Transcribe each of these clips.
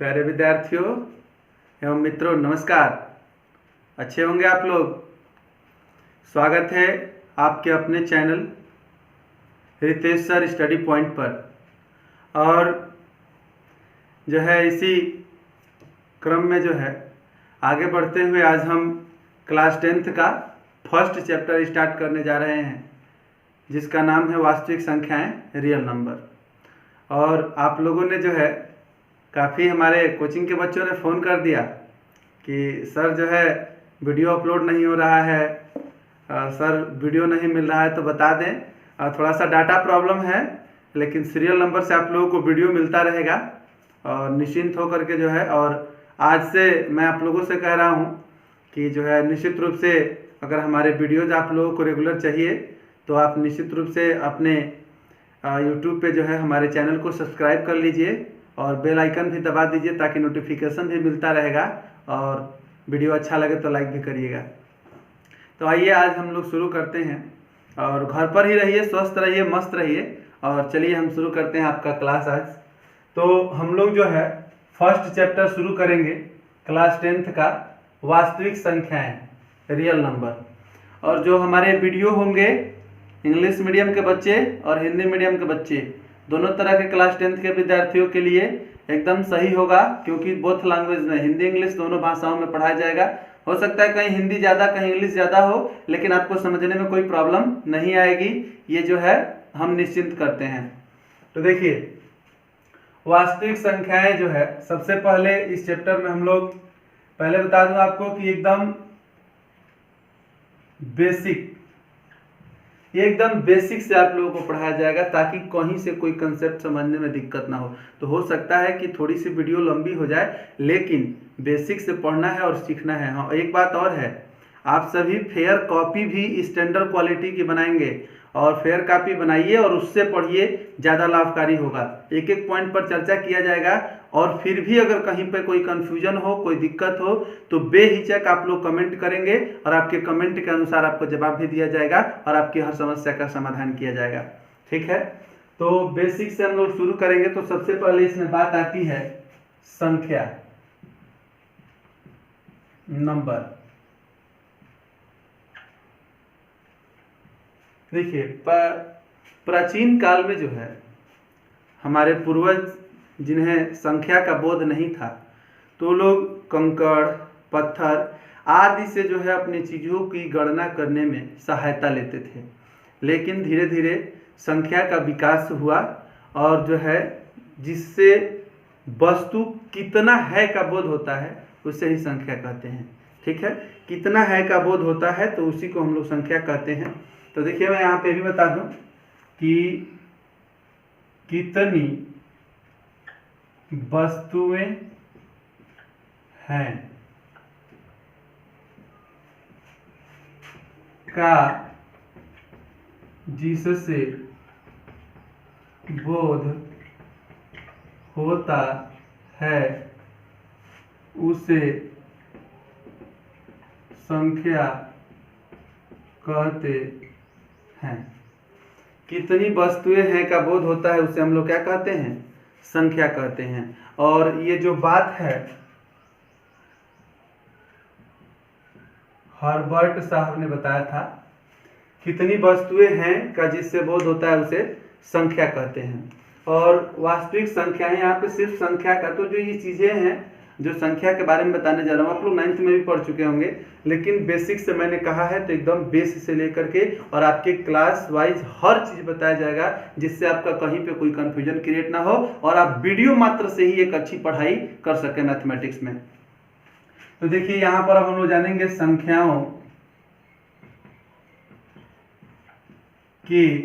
प्यारे विद्यार्थियों एवं मित्रों, नमस्कार। अच्छे होंगे आप लोग। स्वागत है आपके अपने channel Ritesh sir study point पर। और जो है इसी क्रम में जो है आगे बढ़ते हुए आज हम क्लास 10th का फर्स्ट चैप्टर स्टार्ट करने जा रहे हैं, जिसका नाम है वास्तविक संख्याएं, रियल नंबर। और आप लोगों ने जो है काफ़ी हमारे कोचिंग के बच्चों ने फ़ोन कर दिया कि सर जो है वीडियो अपलोड नहीं हो रहा है, सर वीडियो नहीं मिल रहा है तो बता दें। थोड़ा सा डाटा प्रॉब्लम है, लेकिन सीरियल नंबर से आप लोगों को वीडियो मिलता रहेगा और निश्चिंत होकर के जो है। और आज से मैं आप लोगों से कह रहा हूँ कि जो है निश्चित रूप से अगर हमारे वीडियोज़ आप लोगों को रेगुलर चाहिए तो आप निश्चित रूप से अपने यूट्यूब पे जो है हमारे चैनल को सब्सक्राइब कर लीजिए और बेल आइकन भी दबा दीजिए ताकि नोटिफिकेशन भी मिलता रहेगा। और वीडियो अच्छा लगे तो लाइक भी करिएगा। तो आइए आज हम लोग शुरू करते हैं। और घर पर ही रहिए, स्वस्थ रहिए, मस्त रहिए। और चलिए हम शुरू करते हैं आपका क्लास आज। तो हम लोग जो है फर्स्ट चैप्टर शुरू करेंगे क्लास 10th का, वास्तविक संख्याएं, रियल नंबर। और जो हमारे वीडियो होंगे इंग्लिश मीडियम के बच्चे और हिंदी मीडियम के बच्चे, दोनों तरह के क्लास 10th के विद्यार्थियों के लिए एकदम सही होगा, क्योंकि बोथ लैंग्वेज में, हिंदी इंग्लिश दोनों भाषाओं में पढ़ाया जाएगा। हो सकता है कहीं हिंदी ज़्यादा कहीं इंग्लिश ज़्यादा हो, लेकिन आपको समझने में कोई प्रॉब्लम नहीं आएगी। ये जो है हम निश्चिंत करते हैं। तो देखिए, वास्तविक संख्याएं जो है सबसे पहले इस चैप्टर में हम लोग, पहले बता दूं आपको कि एकदम बेसिक से आप लोगों को पढ़ाया जाएगा ताकि कहीं से कोई कंसेप्ट समझने में दिक्कत ना हो। तो हो सकता है कि थोड़ी सी वीडियो लंबी हो जाए, लेकिन बेसिक से पढ़ना है और सीखना है। हाँ, एक बात और है, आप सभी फेयर कॉपी भी स्टैंडर्ड क्वालिटी की बनाएंगे और फेयर कॉपी बनाइए और उससे पढ़िए, ज़्यादा लाभकारी होगा। एक एक पॉइंट पर चर्चा किया जाएगा और फिर भी अगर कहीं पर कोई कन्फ्यूजन हो, कोई दिक्कत हो तो बेहिचक आप लोग कमेंट करेंगे और आपके कमेंट के अनुसार आपको जवाब भी दिया जाएगा और आपकी हर समस्या का समाधान किया जाएगा। ठीक है, तो बेसिक से हम लोग शुरू करेंगे। तो सबसे पहले इसमें बात आती है संख्या, नंबर। देखिए, प्राचीन काल में जो है हमारे पूर्वज जिन्हें संख्या का बोध नहीं था, तो लोग कंकड़, पत्थर आदि से जो है अपनी चीज़ों की गणना करने में सहायता लेते थे। लेकिन धीरे धीरे संख्या का विकास हुआ और जो है जिससे वस्तु कितना है का बोध होता है उसे ही संख्या कहते हैं। ठीक है, कितना है का बोध होता है तो उसी को हम लोग संख्या कहते हैं। तो देखिए, मैं यहाँ पे भी बता दूं कि कितनी वस्तुएं हैं का जिससे बोध होता है उसे संख्या कहते हैं। कितनी वस्तुएं हैं का बोध होता है उसे हम लोग क्या कहते हैं? संख्या कहते हैं। और ये जो बात है हर्बर्ट साहब ने बताया था, कितनी वस्तुएं हैं का जिससे बोध होता है उसे संख्या कहते हैं। और वास्तविक संख्या है, यहाँ पे सिर्फ संख्या का, तो जो ये चीजें हैं जो संख्या के बारे में बताने जा रहा हूँ, आप लोग 9th में भी पढ़ चुके होंगे, लेकिन बेसिक से मैंने कहा है तो एकदम बेस से लेकर के और आपके क्लास वाइज हर चीज बताया जाएगा, जिससे आपका कहीं पे कोई कंफ्यूजन क्रिएट ना हो और आप वीडियो मात्र से ही एक अच्छी पढ़ाई कर सके मैथमेटिक्स में। तो देखिए, यहाँ पर अब हम लोग जानेंगे संख्याओं की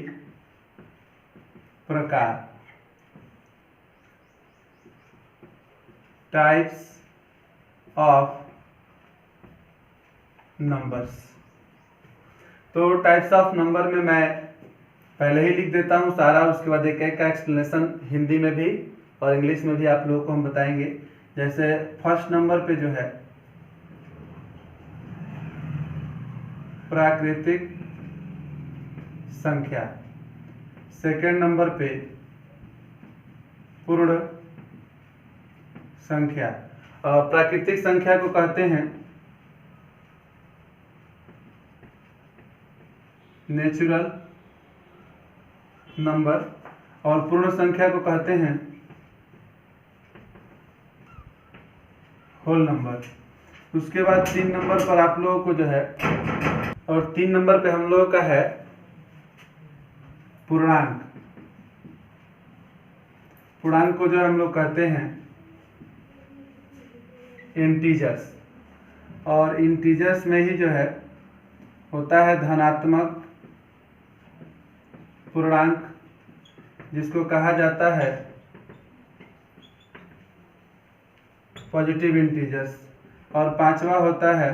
प्रकार, टाइप्स ऑफ नंबर्स। तो टाइप्स ऑफ नंबर में मैं पहले ही लिख देता हूं सारा, उसके बाद एक एक का एक्सप्लेनेशन हिंदी में भी और इंग्लिश में भी आप लोगों को हम बताएंगे। जैसे फर्स्ट नंबर पे जो है प्राकृतिक संख्या, सेकंड नंबर पे पूर्ण संख्या। प्राकृतिक संख्या को कहते हैं नेचुरल नंबर, और पूर्ण संख्या को कहते हैं होल नंबर। उसके बाद 3 नंबर पर आप लोगों को जो है, और 3 नंबर पे हम लोगों का है पूर्णांक। पूर्णांक को जो हम लोग कहते हैं इंटीजर्स, और इंटीजर्स में ही जो है होता है धनात्मक पूर्णांक, जिसको कहा जाता है पॉजिटिव इंटीजर्स, और 5वां होता है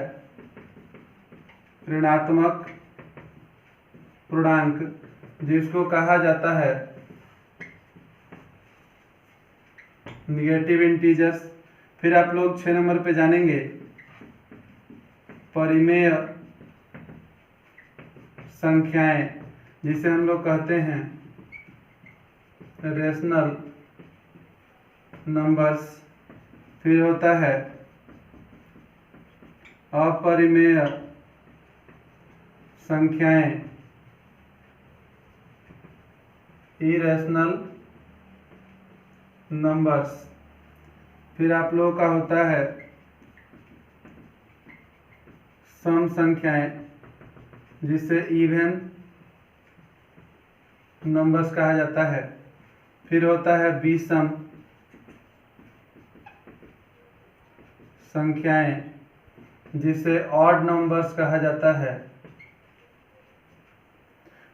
ऋणात्मक पूर्णांक, जिसको कहा जाता है निगेटिव इंटीजर्स। फिर आप लोग 6 नंबर पे जानेंगे परिमेय संख्याएं, जिसे हम लोग कहते हैं रेशनल नंबर्स। फिर होता है अपरिमेय संख्याएं, इरेशनल नंबर्स। फिर आप लोगों का होता है सम संख्याएं, जिसे इवन नंबर्स कहा जाता है। फिर होता है विषम संख्याएं, जिसे ऑड नंबर्स कहा जाता है।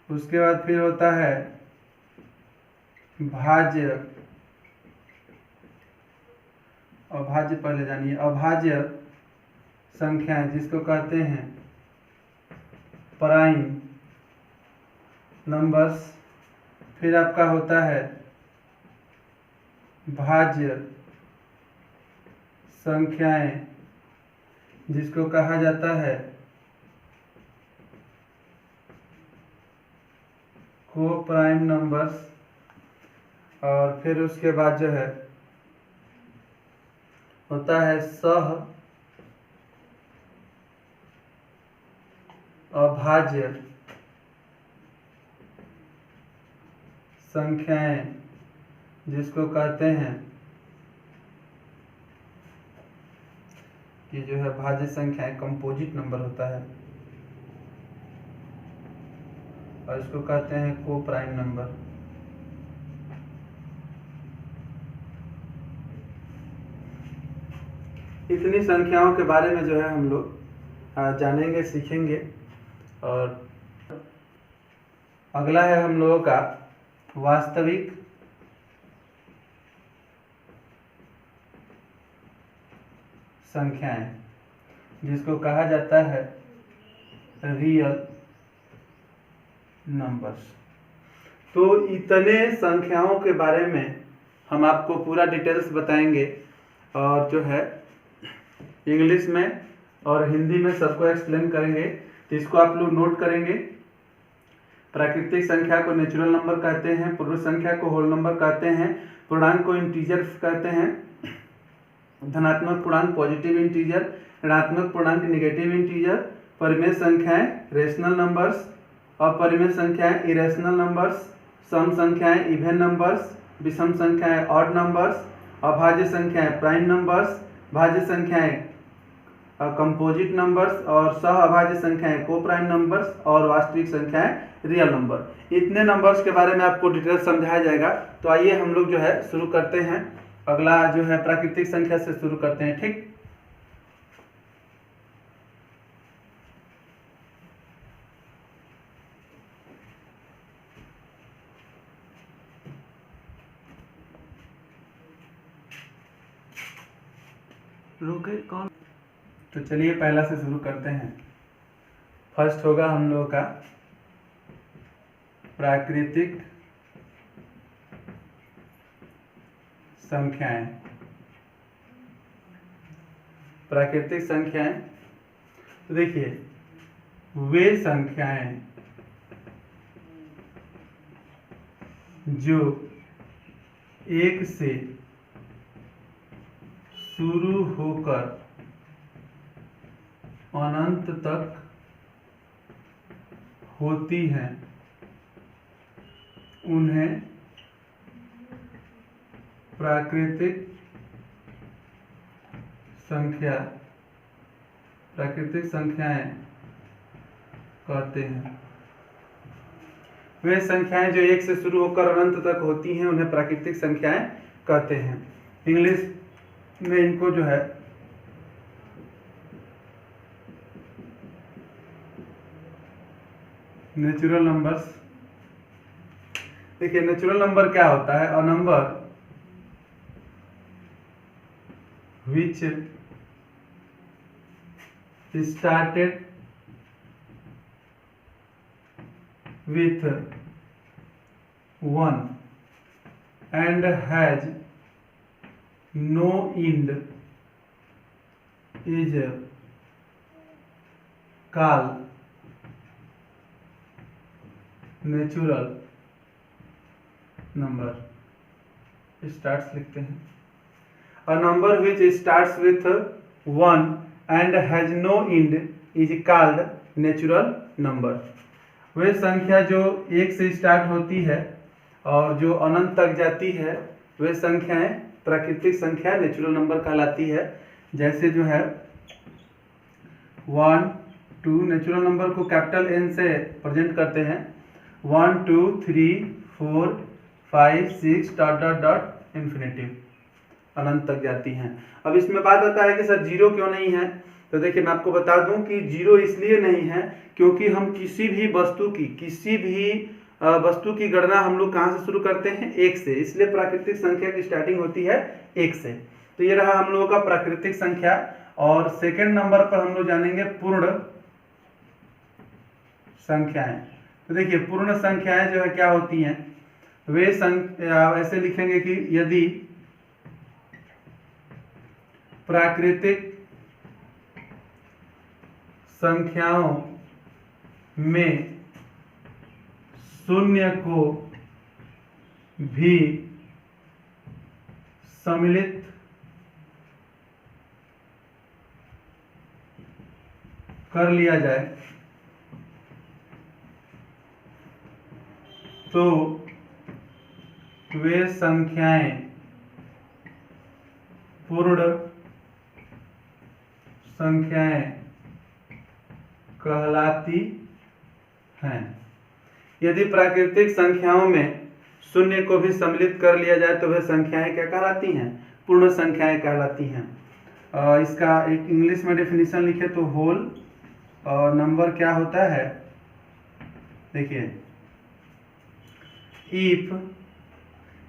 उसके बाद फिर होता है भाज्य, अभाज्य पहले जानिए, अभाज्य संख्याएं, जिसको कहते हैं प्राइम नंबर्स। फिर आपका होता है भाज्य संख्याएं, जिसको कहा जाता है को प्राइम नंबर्स। और फिर उसके बाद जो है होता है सह अभाज्य संख्याएं, जिसको कहते हैं कि जो है भाज्य संख्याएं कंपोजिट नंबर होता है, और इसको कहते हैं को प्राइम नंबर। इतनी संख्याओं के बारे में जो है हम लोग जानेंगे, सीखेंगे। और अगला है हम लोगों का वास्तविक संख्याएं, जिसको कहा जाता है रियल नंबर्स। तो इतने संख्याओं के बारे में हम आपको पूरा डिटेल्स बताएंगे, और जो है इंग्लिश में और हिंदी में सबको एक्सप्लेन करेंगे। तो इसको आप लोग नोट करेंगे। प्राकृतिक संख्या को नेचुरल नंबर कहते हैं, पूर्ण संख्या को होल नंबर कहते हैं, पूर्णांक को इंटीजर्स कहते हैं, धनात्मक पूर्णांक पॉजिटिव इंटीजर, ऋणात्मक पूर्णांक निगेटिव इंटीजर, परिमेय संख्याएं रेशनल नंबर्स, अपरिमेय संख्याएं इरेशनल नंबर्स, सम संख्याएं इवन नंबर्स, विषम संख्याएं ऑड नंबर्स, अभाज्य संख्याएं प्राइम नंबर्स, भाज्य संख्याएं कंपोजिट नंबर्स, और सह अभाज्य संख्याएं को प्राइम नंबर्स, और वास्तविक संख्याएं रियल नंबर। इतने नंबर्स के बारे में आपको डिटेल समझाया जाएगा। तो आइए हम लोग जो है शुरू करते हैं। अगला जो है प्राकृतिक संख्या से शुरू करते हैं, ठीक। रुके कौन? तो चलिए पहला से शुरू करते हैं। फर्स्ट होगा हम लोगों का प्राकृतिक संख्याएं। प्राकृतिक संख्याएं, तो देखिए वे संख्याएं जो 1 से शुरू होकर अनंत तक होती हैं उन्हें प्राकृतिक संख्याएं कहते हैं। वे संख्याएं जो एक से शुरू होकर अनंत तक होती हैं उन्हें प्राकृतिक संख्याएं कहते हैं। इंग्लिश में इनको जो है नेचुरल नंबर्स। देखिए नेचुरल नंबर क्या होता है? A number which started with 1 and has no end is called natural number. Starts लिखते हैं। A number which starts with 1 and has no end is called natural number। वह संख्या जो एक से स्टार्ट होती है और जो अनंत तक जाती है वह संख्याएं प्राकृतिक संख्या नेचुरल नंबर कहलाती है। जैसे जो है 1 2 नेचुरल नंबर को कैपिटल N से प्रेजेंट करते हैं। 1 2 3 4 5 6 डॉट डॉट डॉट इन्फिनिटिव अनंत तक जाती हैं। अब इसमें बात आता है कि सर जीरो क्यों नहीं है? तो देखिए मैं आपको बता दूं कि जीरो इसलिए नहीं है क्योंकि हम किसी भी वस्तु की गणना हम लोग कहाँ से शुरू करते हैं? एक से। इसलिए प्राकृतिक संख्या की स्टार्टिंग होती है एक से। तो ये रहा हम लोगों का प्राकृतिक संख्या। और सेकंड नंबर पर हम लोग जानेंगे पूर्ण संख्याएं। तो देखिए पूर्ण संख्याएं जो है क्या होती हैं? वे ऐसे लिखेंगे कि यदि प्राकृतिक संख्याओं में शून्य को भी सम्मिलित कर लिया जाए तो वे संख्याएं पूर्ण संख्याएं कहलाती हैं। यदि प्राकृतिक संख्याओं में शून्य को भी सम्मिलित कर लिया जाए तो वह संख्याएं क्या कहलाती हैं? पूर्ण संख्याएं कहलाती हैं। इसका एक इंग्लिश में डेफिनेशन लिखे तो होल नंबर क्या होता है? देखिए इफ,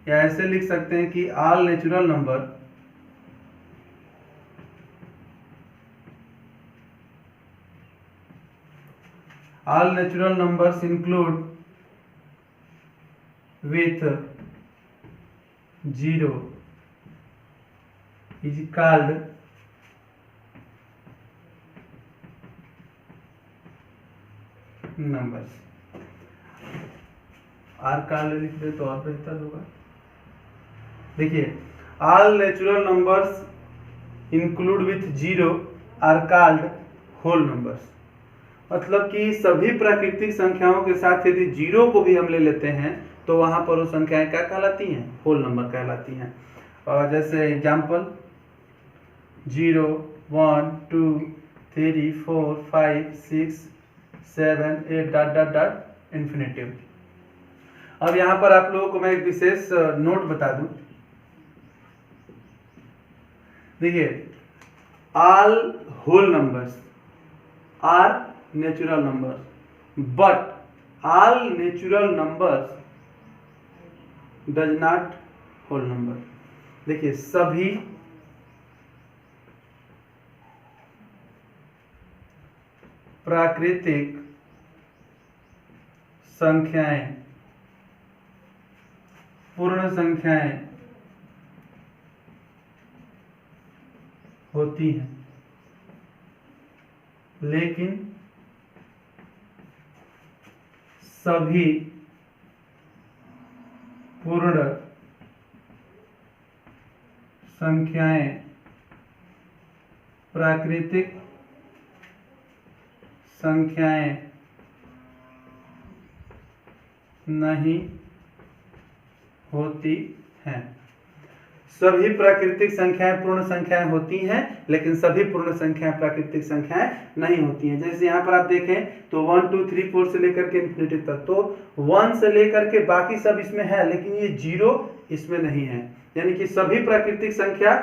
या ऐसे लिख सकते हैं कि all natural number all natural numbers include with 0 is called numbers। Are called लिख दे तो और बेहतर होगा। देखिए all natural numbers include with 0 are called whole numbers। मतलब कि सभी प्राकृतिक संख्याओं के साथ यदि जीरो को भी हम ले लेते हैं तो वहां पर वो संख्याएं क्या कहलाती हैं? होल नंबर कहलाती हैं। और जैसे example 0 1 2 3 4 5 6 7 8 dot dot dot infinitive. अब यहाँ पर आप लोगों को मैं एक विशेष नोट बता दूं। देखिए all whole numbers are natural numbers but all natural numbers does not whole number। देखिए सभी प्राकृतिक संख्याएं पूर्ण संख्याएं होती हैं, लेकिन सभी पूर्ण संख्याएं प्राकृतिक संख्याएं नहीं होती हैं। सभी प्राकृतिक संख्याएं पूर्ण संख्याएं होती हैं, लेकिन सभी पूर्ण संख्याएं प्राकृतिक संख्याएं नहीं होती हैं। जैसे यहाँ पर आप देखें तो 1 2 3 4 से लेकर के इन्फिनिटी तक, तो 1 से लेकर के बाकी सब इसमें है, लेकिन ये 0 इसमें नहीं है। यानी कि सभी प्राकृतिक संख्या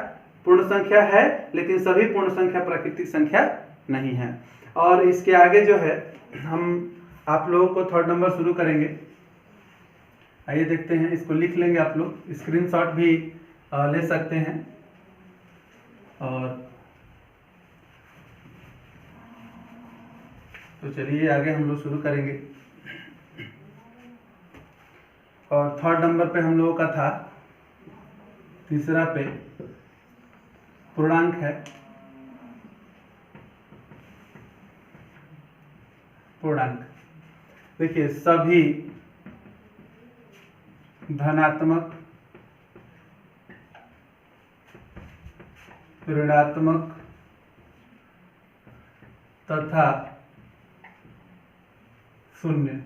पूर्ण संख्या है, लेकिन सभी पूर्ण संख्या प्राकृतिक संख्या नहीं है। और इसके आगे जो है हम आप लोगों को थर्ड नंबर शुरू करेंगे। आइए देखते हैं, इसको लिख लेंगे आप लोग, स्क्रीनशॉट भी ले सकते हैं। और तो चलिए आगे हम लोग शुरू करेंगे। और थर्ड नंबर पे हम लोगों का था, तीसरा पे पूर्णांक है। पूर्णांक देखिए, सभी धनात्मक, ऋणात्मक तथा शून्य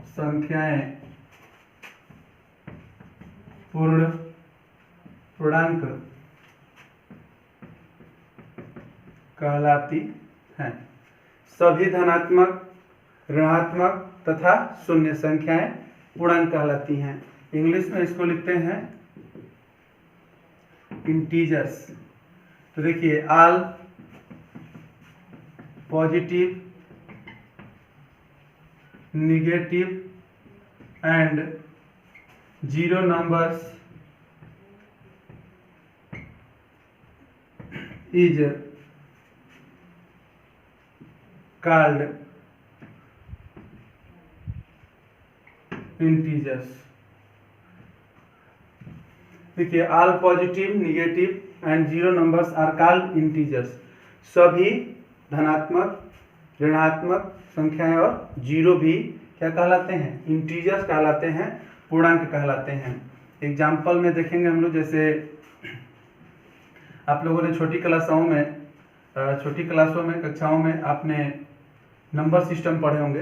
संख्याएं पूर्णांक कहलाती हैं। सभी धनात्मक, ऋणात्मक तथा शून्य संख्याएं पूर्णांक कहलाती हैं। इंग्लिश में इसको लिखते हैं इंटीजर्स। तो देखिए, all positive, negative and zero numbers is called integers. देखिए, all positive, negative and zero numbers are called integers. सभी धनात्मक, ऋणात्मक संख्याएं और जीरो भी क्या कहलाते हैं? इंटीजर्स कहलाते हैं, पूर्णांक कहलाते हैं। एग्जाम्पल में देखेंगे हम लोग, जैसे आप लोगों ने छोटी क्लासों में कक्षाओं में आपने नंबर सिस्टम पढ़े होंगे,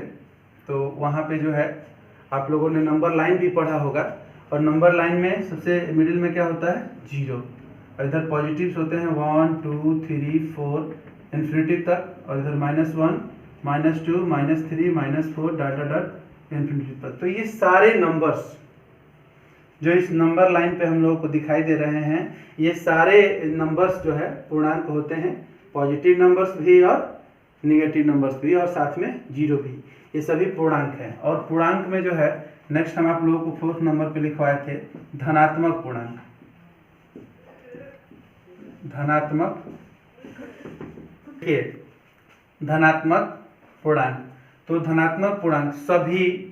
तो वहाँ पे जो है आप लोगों ने नंबर लाइन भी पढ़ा होगा। और नंबर लाइन में सबसे मिडिल में क्या होता है? जीरो। और इधर पॉजिटिव्स होते हैं 1 2 3 4 इन्फिनिटी तक, और इधर -1 -2 -3 -4 डॉट डॉट डॉट इन्फिनिटी तक। तो ये सारे नंबर्स जो इस नंबर लाइन पे हम लोगों को दिखाई दे रहे हैं, ये सारे नंबर्स जो है पूर्णांक होते हैं। पॉजिटिव नंबर्स भी और निगेटिव नंबर्स भी, और साथ में जीरो भी, ये सभी पूर्णांक हैं। और पूर्णांक में जो है नेक्स्ट हम आप लोगों को फोर्थ नंबर पे लिखवाए थे धनात्मक पूर्णांक। धनात्मक, धनात्मक पूर्णांक। तो धनात्मक पूर्णांक सभी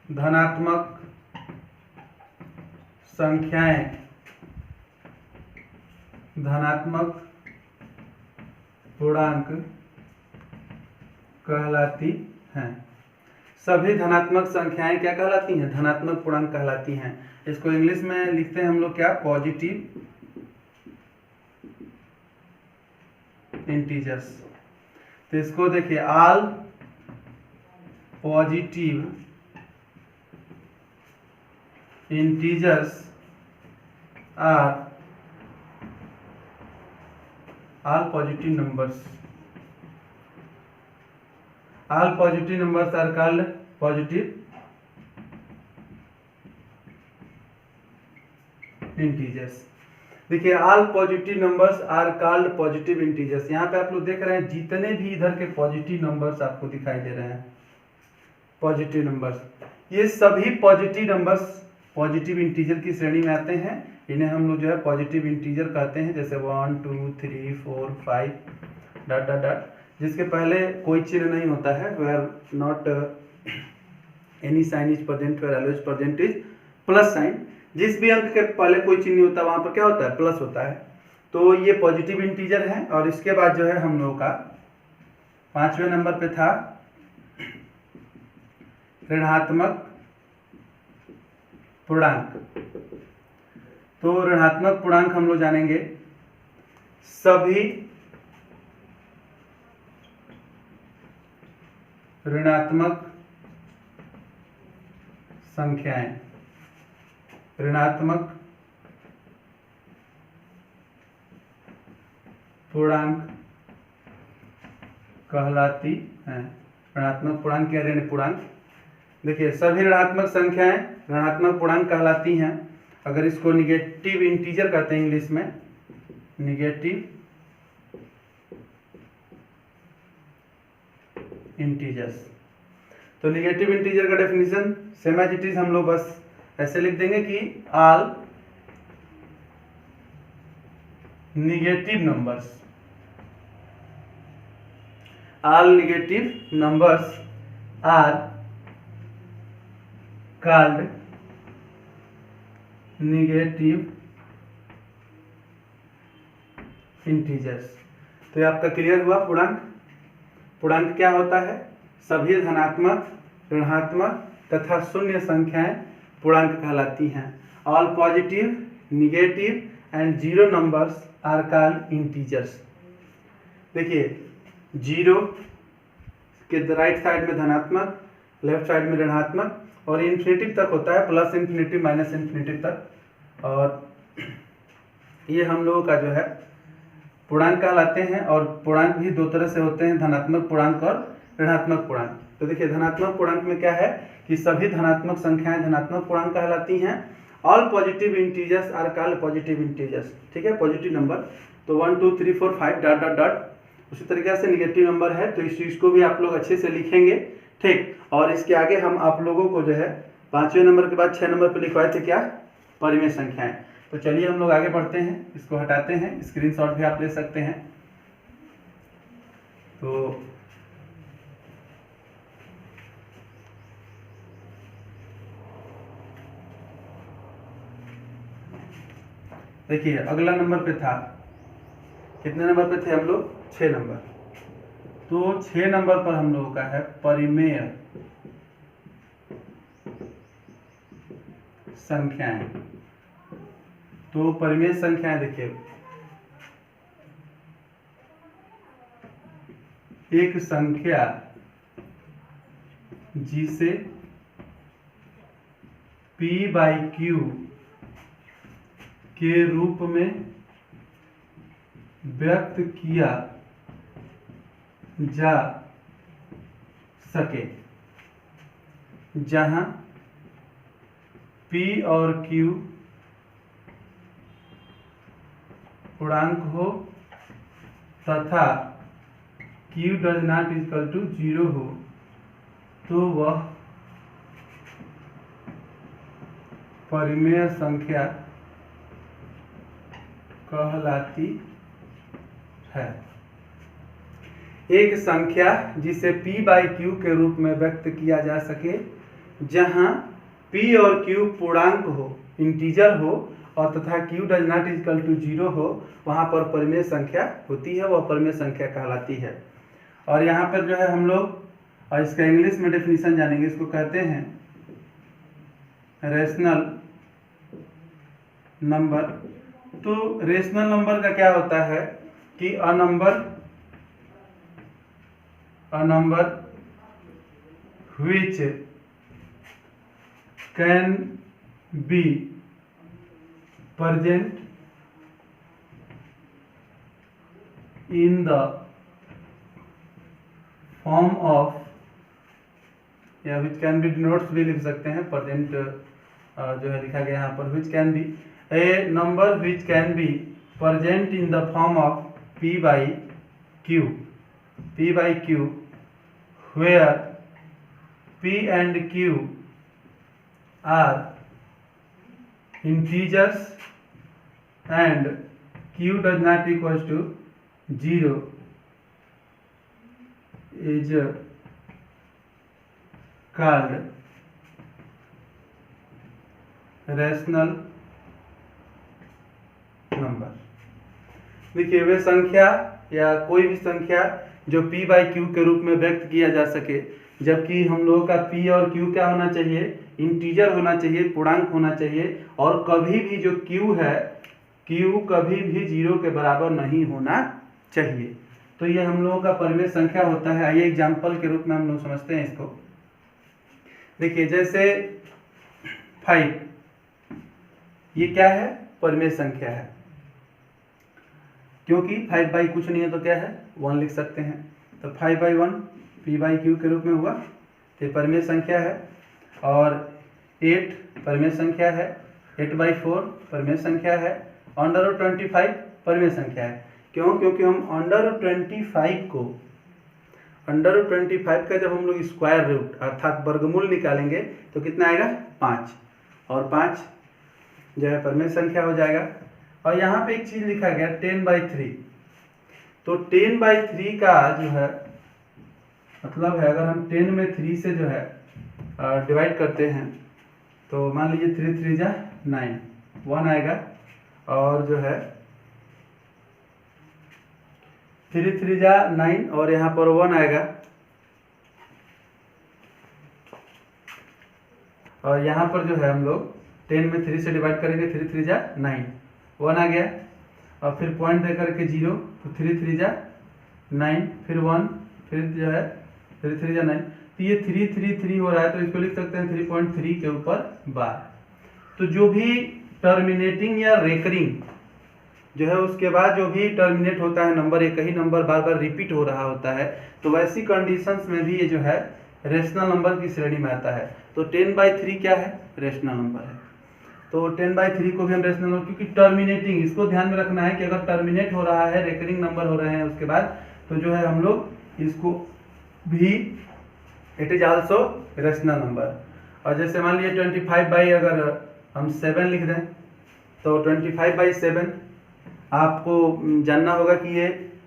धनात्मक संख्याएं धनात्मक पूर्णांक कहलाती हैं। सभी धनात्मक संख्याएं क्या कहलाती हैं? धनात्मक पूर्णांक कहलाती हैं। इसको इंग्लिश में लिखते हैं हम लोग क्या? Positive integers. तो इसको देखिए, all positive integers are all positive numbers are called positive integers। देखिए, all positive numbers are called positive integers। यहाँ पे आप लोग देख रहे हैं जितने भी इधर के पॉजिटिव नंबर्स आपको दिखाई दे रहे हैं, पॉजिटिव नंबर्स, ये सभी पॉजिटिव नंबर्स पॉजिटिव इंटीजर की श्रेणी में आते हैं। इन्हें हम लोग जो है पॉजिटिव इंटीजर कहते हैं। जैसे 1 2 3 4 5 डॉट डॉट डॉट, जिसके पहले कोई चिन्ह नहीं होता है, where not any sign is present, where always present is plus sign. जिस भी अंक के पहले कोई चिन्ह नहीं होता, वहां पर क्या होता है? प्लस होता है। तो ये पॉजिटिव इंटीजर है। और इसके बाद जो है हम लोग का 5वें नंबर पे था ऋणात्मक पूर्णांक। तो ऋणात्मक पूर्णांक हम लोग जानेंगे सभी ऋणात्मक संख्याएं ऋणात्मक पूर्णांक कहलाती हैं। ऋणात्मक पूर्णांक या ऋण पूर्णांक, देखिए सभी ऋणात्मक संख्याएं ऋणात्मक पूर्णांक कहलाती हैं। अगर इसको निगेटिव इंटीजर कहते हैं इंग्लिश में, निगेटिव इंटीजर्स। तो निगेटिव इंटीजर का definition same as it is हम लोग बस ऐसे लिख देंगे कि all negative numbers, all negative numbers are called negative integers। तो ये आपका क्लियर हुआ पूर्णांक। पूर्णांक क्या होता है? सभी धनात्मक, ऋणात्मक तथा शून्य संख्याएं पूर्णांक कहलाती हैं। All positive, negative and zero numbers are called integers. देखिए जीरो के राइट साइड में धनात्मक, लेफ्ट साइड में ऋणात्मक, और इन्फिनिटिव तक होता है, प्लस इन्फिनिटिव माइनस इन्फिनिटिव तक। और ये हम लोगों का जो है पूर्णांक कहलाते हैं। और पूर्णांक भी दो तरह से होते हैं, धनात्मक पूर्णांक और ऋणात्मक पूर्णांक। तो देखिए धनात्मक पूर्णांक में क्या है कि सभी धनात्मक संख्याएं धनात्मक पूर्णांक कहलाती हैं। All positive integers are called positive integers. ठीक है, पॉजिटिव नंबर। तो 1 2 3 4 5 डॉट डॉट डॉट। उसी तरीके से निगेटिव नंबर है तो इस चीज को भी आप लोग अच्छे से लिखेंगे। ठीक, और इसके आगे हम आप लोगों को जो है 5वें नंबर के बाद 6 नंबर पे लिखवाए थे क्या? परिमेय संख्याएं। तो चलिए हम लोग आगे बढ़ते हैं, इसको हटाते हैं, स्क्रीनशॉट भी आप ले सकते हैं। तो देखिए अगला नंबर पे था, कितने नंबर पे थे हम लोग? 6 नंबर। तो 6 नंबर पर हम लोगों का है परिमेय संख्याएं। तो परिमेय संख्याएं देखिए, एक संख्या जिसे p/q के रूप में व्यक्त किया जा सके, जहां p और q पूर्णांक हो तथा q does not equal to 0 हो, तो वह परिमेय संख्या कहलाती है। एक संख्या जिसे p/q के रूप में व्यक्त किया जा सके, जहां p और q पूर्णांक हो, इंटीजर हो, और तथा q does not equal to 0 हो, वहां पर परिमेय संख्या होती है, वह परिमेय संख्या कहलाती है। और यहाँ पर जो है हम लोग और इसका इंग्लिश में डेफिनेशन जानेंगे। इसको कहते हैं रेशनल नंबर। तो रेशनल नंबर का क्या होता है कि a number which can be present in the form of, या which can be denotes भी लिख सकते हैं, present जो है लिखा गया यहाँ पर, which can be a number which can be present in the form of p/q, where p and q are integers and q does not equals to 0 is called rational number. देखिए वे संख्या या कोई भी संख्या जो p/q के रूप में व्यक्त किया जा सके, जबकि हम लोगों का p और q क्या होना चाहिए? इंटीजर होना चाहिए, पूर्णांक होना चाहिए, और कभी भी जो q है, q कभी भी 0 के बराबर नहीं होना चाहिए। तो ये हम लोगों का परिमेय संख्या होता है। आइए एग्जाम्पल के रूप में हम लोग समझते हैं इसको। देखिए जैसे 5, ये क्या है, परिमेय संख्या है, क्योंकि 5 बाई कुछ नहीं है तो क्या है, 1 लिख सकते हैं। तो 5/1 p/q के रूप में हुआ, ये परिमेय संख्या है। और 8 परिमेय संख्या है, 8/4 परिमेय संख्या है, √25 परिमेय संख्या है। क्यों? क्योंकि हम √25 का जब हम लोग स्क्वायर रूट अर्थात वर्गमूल निकालेंगे तो कितना आएगा, 5, और 5 जो है परिमेय संख्या हो जाएगा। और यहाँ पे एक चीज लिखा गया 10/3, तो 10/3 का जो है मतलब है, अगर हम 10 में 3 से जो है डिवाइड करते हैं तो मान लीजिए 3 3 जा 9, 1 आएगा, और जो है 3 3 जा 9 और यहाँ पर 1 आएगा, और यहाँ पर जो है हम लोग 10 में 3 से डिवाइड करेंगे, 3 3 जा 9, 1 आ गया, और फिर पॉइंट दे करके 0, तो 3 3 जा 9, फिर 1, फिर जो है 3 3 जा 9, तो ये 3 3 3 हो रहा है, तो इसको लिख सकते हैं 3.3 के ऊपर बार। तो जो भी टर्मिनेटिंग या रेकरिंग जो है, उसके बाद जो भी टर्मिनेट होता है नंबर, एक ही नंबर बार बार रिपीट हो रहा होता है, तो वैसी कंडीशंस में भी ये जो है रेशनल नंबर की श्रेणी में आता है। तो 10/3 क्या है, रेशनल नंबर है। तो 10/3 को भी हम रेशनल नंबर, क्योंकि टर्मिनेटिंग, इसको ध्यान में रखना है कि अगर टर्मिनेट हो रहा है, रेकरिंग नंबर हो रहे हैं उसके बाद, तो जो है हम लोग इसको भी it is also rational number. और जैसे मान लीजिए 25 अगर हम 7 लिख दें, तो 25/7 आपको जानना होगा कि ये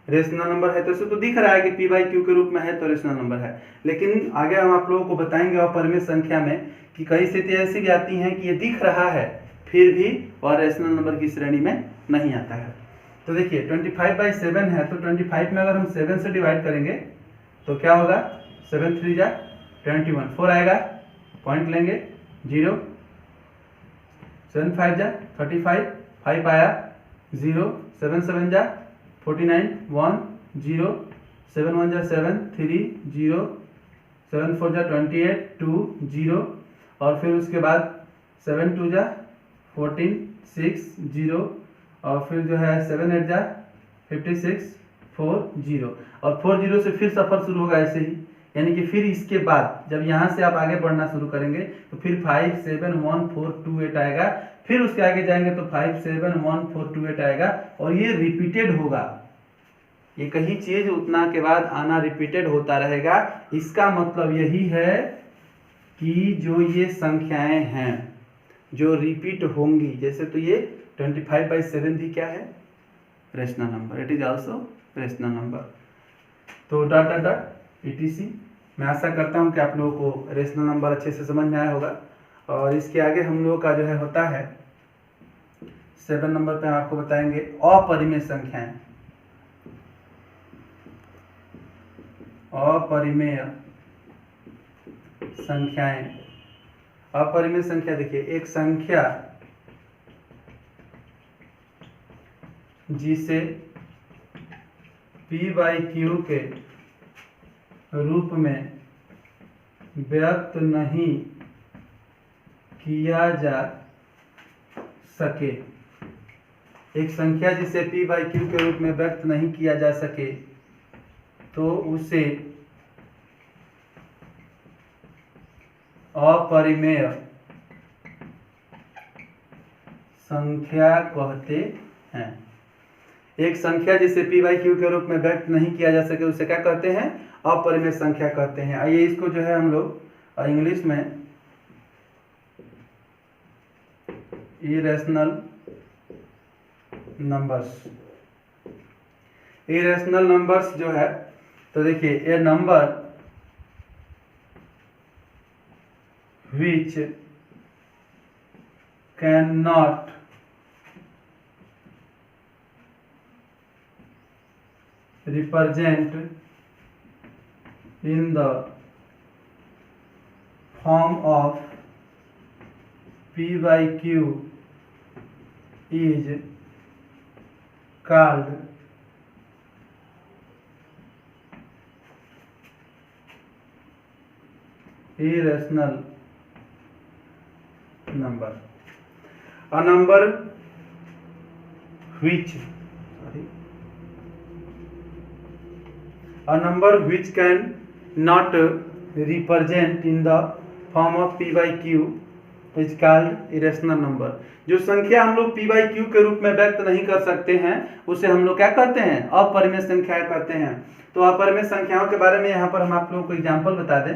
रेशनल नंबर है, तो इसे तो दिख रहा है कि p/q के रूप में है, तो रेशनल नंबर है। लेकिन आगे हम आप लोगों को बताएंगे और परिमेय संख्या में कि कई स्थितियाँ ऐसी भी आती हैं कि ये दिख रहा है फिर भी और रेशनल नंबर की श्रेणी में नहीं आता है। तो देखिए 25/7 है, तो 25 में अगर हम 7 से डिवाइड करेंगे तो क्या होगा, 7 3 जा 21, 4 आएगा, पॉइंट लेंगे 0, 7 5 जा 35, 5 आया 0, 7 7 जा 49, 1 0, 7 1 जा 7, 3 0, 7 4 जा 28, 2 0, और फिर उसके बाद 7 2 जा 14, 6 0, और फिर जो है 7 8 जा 56, 4 0, और 4 0 से फिर सफ़र शुरू होगा ऐसे ही, यानी कि फिर इसके बाद जब यहाँ से आप आगे बढ़ना शुरू करेंगे तो फिर 5 7 1 4 2 8 आएगा, फिर उसके आगे जाएंगे तो 5 7 1 4 2 8 आएगा, और ये रिपीटेड होगा। ये कहीं चीज उतना के बाद आना रिपीटेड होता रहेगा। इसका मतलब यही है कि जो ये संख्याएं हैं जो रिपीट होंगी, जैसे तो ये 25/7 भी क्या है, rational number, it is also rational number. तो डॉट डॉट डॉट etc। मैं आशा करता हूँ कि आप लोगों को रेशनल नंबर अच्छे से समझ में आया होगा। और इसके आगे हम लोगों का जो है होता है 7 नंबर पे हम आपको बताएंगे अपरिमेय संख्याएं। अपरिमेय संख्याएं, अपरिमेय संख्या देखिए एक संख्या जिसे p/q के रूप में व्यक्त नहीं किया जा सके, एक संख्या जिसे p/q के रूप में व्यक्त नहीं किया जा सके तो उसे अपरिमेय संख्या कहते हैं। एक संख्या जिसे p/q के रूप में व्यक्त नहीं किया जा सके उसे क्या कहते हैं, अपरिमेय संख्या कहते हैं। आइए इसको जो है हम लोग इंग्लिश में इरेशनल नंबर्स, इरेशनल नंबर्स जो है, तो देखिए ए number which cannot represent in the form of p/q is called irrational number. A number which can not represent in the form of p/q is called irrational number. जो संख्या हम लोग p/q के रूप में व्यक्त नहीं कर सकते हैं उसे हम लोग क्या कहते हैं? अपरिमेय संख्या कहते हैं। तो अपरिमेय संख्याओं के बारे में यहाँ पर हम आप लोगों को एग्जाम्पल बता दें,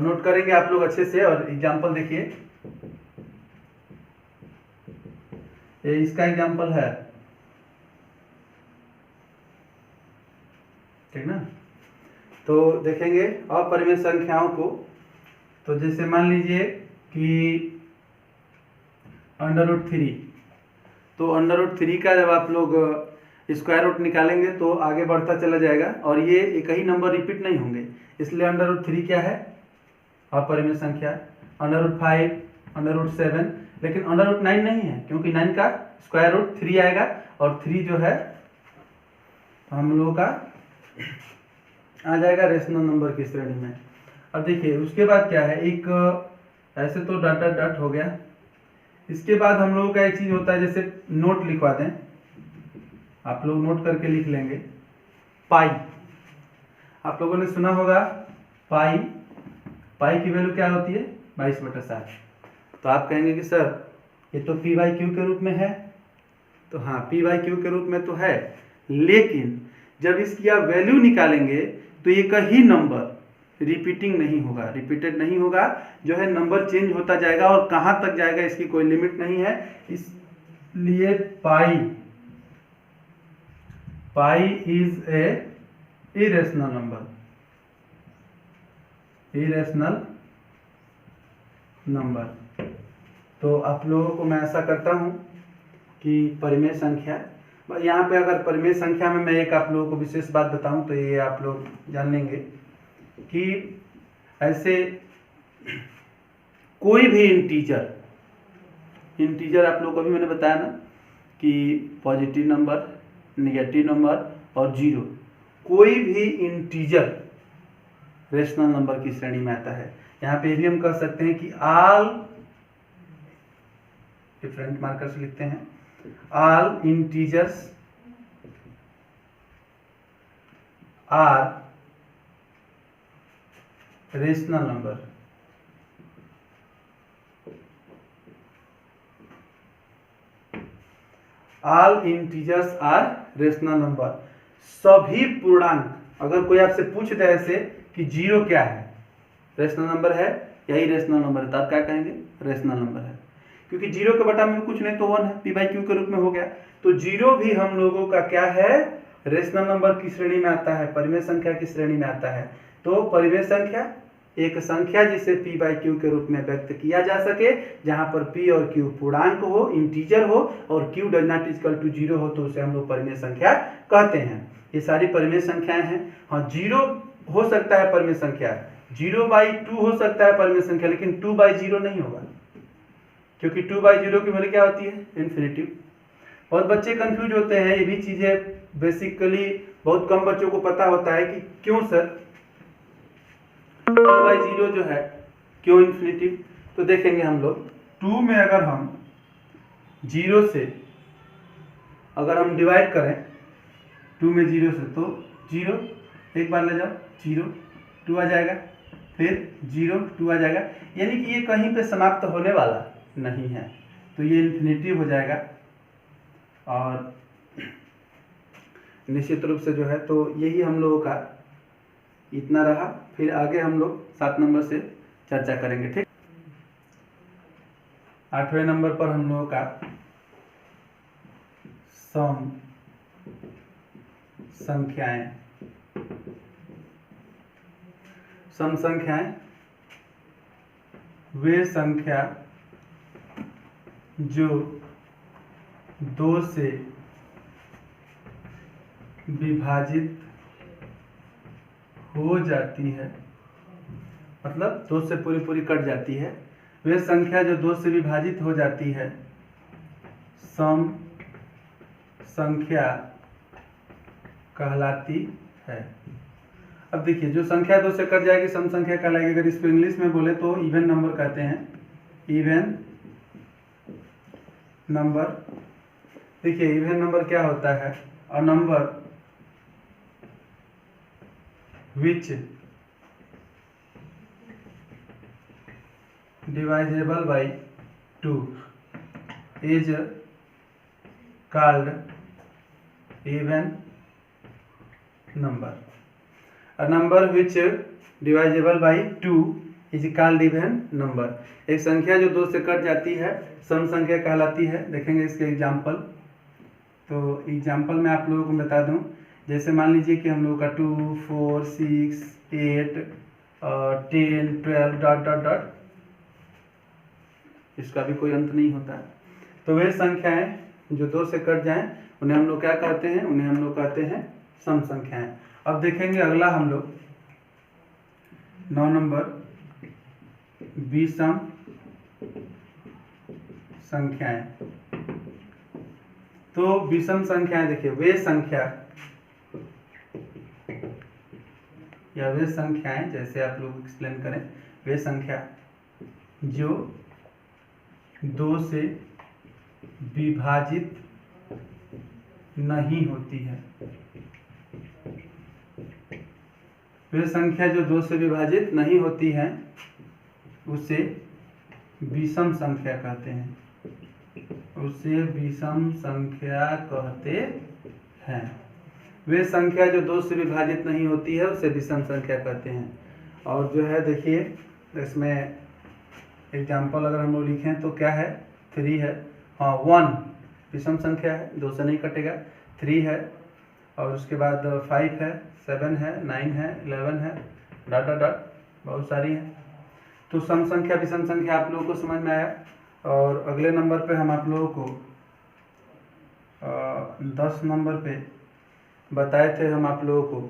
नोट करेंगे आप लोग अच्छे से और एग्जाम्पल देखिए। ये इसका एग्जाम्पल है, ठीक ना। तो देखेंगे अपरिमेय संख्याओं को। तो जैसे मान लीजिए कि √3, तो √3 का जब आप लोग स्क्वायर रूट निकालेंगे तो आगे बढ़ता चला जाएगा और ये एक ही नंबर रिपीट नहीं होंगे, इसलिए √3 क्या है? अपरिमेय संख्या। √5, √7, लेकिन √9 नहीं है क्योंकि 9 का स्क्वायर रूट 3 आएगा और 3 जो है हम लोगों का आ जाएगा रेशनल नंबर की श्रेणी में। अब देखिए उसके बाद क्या है, एक ऐसे तो डॉट हो गया। इसके बाद हम लोगों का एक चीज होता है, जैसे नोट लिखवा दें, आप लोग नोट करके लिख लेंगे। पाई, आप लोगों ने सुना होगा पाई की वैल्यू क्या होती है? 22/7। तो आप कहेंगे कि सर ये तो p/q के रूप में है। तो हाँ, p/q के रूप में तो है, लेकिन जब इसकी आप वैल्यू निकालेंगे तो ये कहीं नंबर रिपीटिंग नहीं होगा, रिपीटेड नहीं होगा, जो है नंबर चेंज होता जाएगा और कहाँ तक जाएगा इसकी कोई लिमिट नहीं है। इसलिए pi is a irrational number. तो आप लोगों को मैं ऐसा करता हूँ कि परिमेय संख्या, यहाँ पे अगर परिमेय संख्या में मैं एक आप लोगों को विशेष बात बताऊं तो ये आप लोग जान लेंगे कि ऐसे कोई भी इंटीजर आप लोगों को भी मैंने बताया ना कि पॉजिटिव नंबर, नेगेटिव नंबर और जीरो, कोई भी इंटीजर रेशनल नंबर की श्रेणी में आता है। यहाँ पे भी हम कह सकते हैं कि ऑल, डिफरेंट मार्कर से लिखते हैं, all integers are rational number. All integers are rational number. सभी पूर्णांक, अगर कोई आपसे पूछ दे ऐसे कि जीरो क्या है, रेशनल नंबर है, यही रेशनल नंबर है, तो आप क्या कहेंगे? रेशनल नंबर है, क्योंकि जीरो के बटा में कुछ नहीं तो 1 है, p/q के रूप में हो गया। तो जीरो भी हम लोगों का क्या है? रेशनल नंबर की श्रेणी में आता है, परिमेय संख्या की श्रेणी में आता है। तो परिमेय संख्या एक संख्या जिसे p/q के रूप में व्यक्त किया जा सके, जहां पर p और q पूर्णांक हो, इंटीजर हो और q does not equal to 0 हो, तो उसे हम लोग परिमेय संख्या कहते हैं। ये सारी परिमेय संख्याएं हैं। हाँ, 0 हो सकता है परिमेय संख्या, 0/2 हो सकता है परिमेय संख्या, लेकिन 2/0 नहीं होगा, क्योंकि 2/0 की वैल्यू क्या होती है? इन्फिनिटिव। बहुत बच्चे कंफ्यूज होते हैं, ये भी चीजें बेसिकली बहुत कम बच्चों को पता होता है कि क्यों सर 2/0 जो है क्यों इन्फिनिटिव। तो देखेंगे हम लोग 2 में अगर हम 0 से अगर हम डिवाइड करें 2 में 0 से, तो 0 एक बार ले जाओ, 0 2 आ जाएगा, फिर 0 2 आ जाएगा, यानी कि ये कहीं पे समाप्त होने वाला नहीं है, तो ये इन्फिनिटिव हो जाएगा। और निश्चित रूप से जो है तो यही हम लोगों का इतना रहा, फिर आगे हम लोग 7 नंबर से चर्चा करेंगे, ठीक। 8वें नंबर पर हम लोगों का सम संख्याएं। सम संख्याएं वे संख्या जो 2 से विभाजित हो जाती है, मतलब 2 से पूरी कट जाती है, वह संख्या जो 2 से विभाजित हो जाती है सम संख्या कहलाती है। अब देखिए, जो संख्या 2 से कट जाएगी सम संख्या कहलाएगी। अगर इसको इंग्लिश में बोले तो इवन नंबर कहते हैं, इवन नंबर। देखिए, इवन नंबर क्या होता है? A number which divisible by 2 is called even number. A number which divisible by 2 is called even number। एक संख्या जो 2 से कट जाती है सम संख्या कहलाती है। देखेंगे इसके एग्जाम्पल। तो एग्जाम्पल में आप लोगों को बता दूं, जैसे मान लीजिए कि हम लोगों का 2, 4, 6, 8, 10, 12 डॉट डॉट डॉट, इसका भी कोई अंत नहीं होता। तो वे संख्याएं जो 2 से कट जाएं उन्हें हम लोग क्या कहते हैं? उन्हें हम लोग कहते हैं सम संख्याएं। अब देखेंगे अगला हम लोग 9 नंबर विषम संख्याएं। तो विषम संख्याएं देखिए, वे संख्या या वे संख्याएं, जैसे आप लोग एक्सप्लेन करें, वे संख्या जो 2 से विभाजित नहीं होती है। वे संख्या जो 2 से विभाजित नहीं होती है उसे विषम संख्या कहते हैं, उसे विषम संख्या कहते हैं। वे संख्या जो 2 से विभाजित नहीं होती है उसे विषम संख्या कहते हैं। और जो है देखिए, इसमें एग्जाम्पल अगर हम लोग लिखें तो क्या है? 3 है, हाँ 1 विषम संख्या है, 2 से नहीं कटेगा। 3 है, और उसके बाद 5 है, 7 है, 9 है, 11 है, डॉट डॉट डॉट, बहुत सारी हैं। तो सम संख्या विषम संख्या आप लोगों को समझ में आया। और अगले नंबर पे हम आप लोगों को 10 नंबर पे बताए थे हम आप लोगों को,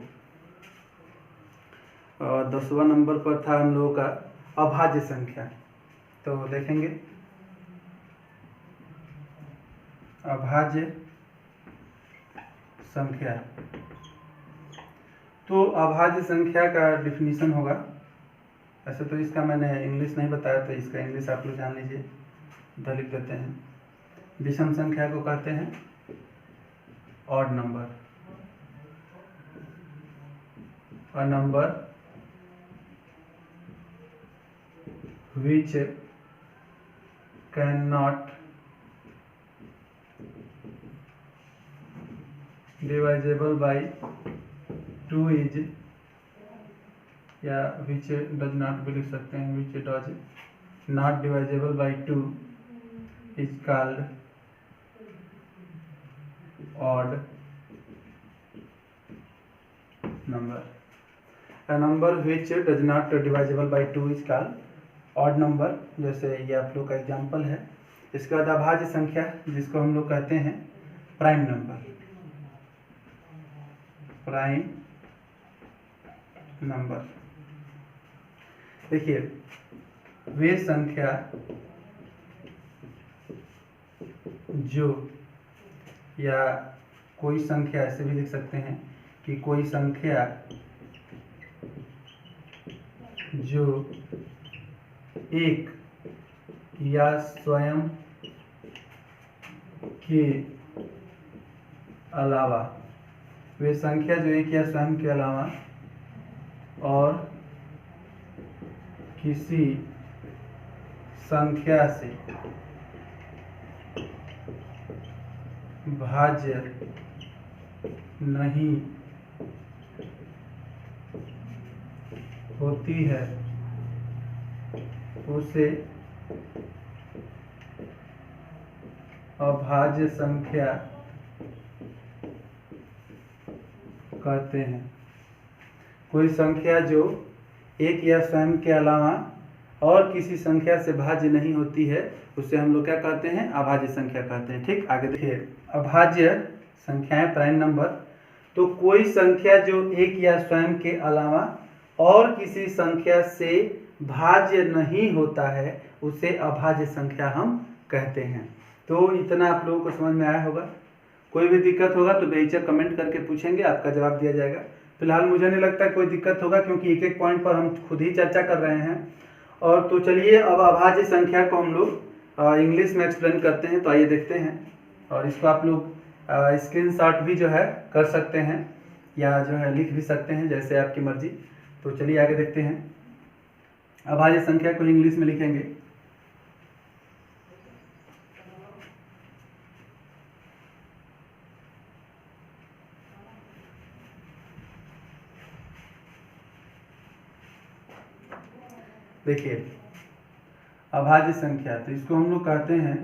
10वां नंबर पर था हम लोगों का अभाज्य संख्या। तो देखेंगे अभाज्य संख्या। तो अभाज्य संख्या का डिफिनीशन होगा, ऐसे तो इसका मैंने इंग्लिश नहीं बताया तो इसका इंग्लिश आप लोग जान लीजिए, इधर लिख देते हैं। विषम संख्या को कहते हैं odd number. A number which cannot divisible by 2 is, या which does not भी लिख सकते हैं, which does not divisible by 2 is called odd number। A number which does not divisible by 2 is called odd number. जैसे ये आप लोग का एग्जाम्पल है। इसके बाद अभाज्य संख्या, जिसको हम लोग कहते हैं प्राइम नंबर। प्राइम नंबर देखिए, वे संख्या जो, या कोई संख्या, ऐसे भी लिख सकते हैं कि कोई संख्या जो एक या स्वयं के अलावा, वे संख्या जो एक या स्वयं के अलावा और किसी संख्या से भाज्य नहीं होती है उसे अभाज्य संख्या कहते हैं। कोई संख्या जो एक या स्वयं के अलावा और किसी संख्या से भाज्य नहीं होती है उसे हम लोग क्या कहते हैं? अभाज्य संख्या कहते हैं। ठीक, आगे देखिए, अभाज्य संख्याएं प्राइम नंबर। तो कोई संख्या जो एक या स्वयं के अलावा और किसी संख्या से भाज्य नहीं होता है उसे अभाज्य संख्या हम कहते हैं। तो इतना आप लोगों को समझ में आया होगा। कोई भी दिक्कत होगा तो बेहिचक कमेंट करके पूछेंगे, आपका जवाब दिया जाएगा। फिलहाल मुझे नहीं लगता कोई दिक्कत होगा, क्योंकि एक एक पॉइंट पर हम खुद ही चर्चा कर रहे हैं। और तो चलिए अब अभाज्य संख्या को हम लोग इंग्लिश में एक्सप्लेन करते हैं। तो आइए देखते हैं, और इसको आप लोग स्क्रीनशॉट भी जो है कर सकते हैं या जो है लिख भी सकते हैं, जैसे आपकी मर्जी। तो चलिए आगे देखते हैं। अभाज्य संख्या को इंग्लिश में लिखेंगे। देखिए अभाज्य संख्या, तो इसको हम लोग कहते हैं